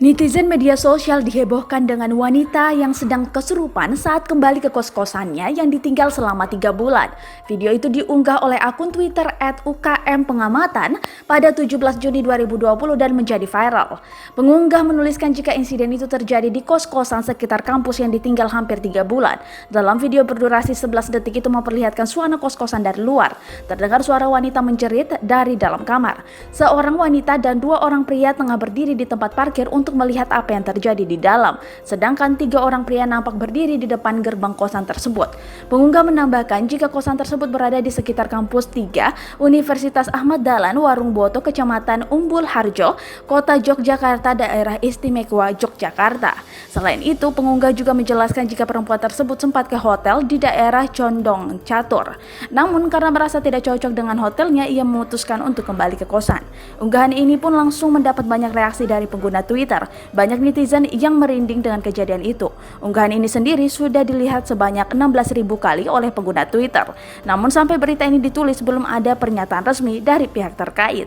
Netizen media sosial dihebohkan dengan wanita yang sedang kesurupan saat kembali ke kos-kosannya yang ditinggal selama 3 bulan. Video itu diunggah oleh akun Twitter @ukmpengamatan pada 17 Juni 2020 dan menjadi viral. Pengunggah menuliskan jika insiden itu terjadi di kos-kosan sekitar kampus yang ditinggal hampir 3 bulan. Dalam video berdurasi 11 detik itu memperlihatkan suasana kos-kosan dari luar. Terdengar suara wanita menjerit dari dalam kamar. Seorang wanita dan 2 orang pria tengah berdiri di tempat parkir untuk melihat apa yang terjadi di dalam, sedangkan 3 orang pria nampak berdiri di depan gerbang kosan tersebut. Pengunggah menambahkan jika kosan tersebut berada di sekitar kampus 3 Universitas Ahmad Dahlan, Warung Boto, Kecamatan Umbul Harjo, Kota Yogyakarta, Daerah Istimewa Yogyakarta. Selain itu, pengunggah juga menjelaskan jika perempuan tersebut sempat ke hotel di daerah Condong Catur. Namun karena merasa tidak cocok dengan hotelnya, ia memutuskan untuk kembali ke kosan. Unggahan ini pun langsung mendapat banyak reaksi dari pengguna Twitter. Banyak netizen yang merinding dengan kejadian itu. Unggahan ini sendiri sudah dilihat sebanyak 16.000 kali oleh pengguna Twitter. Namun sampai berita ini ditulis belum ada pernyataan resmi dari pihak terkait.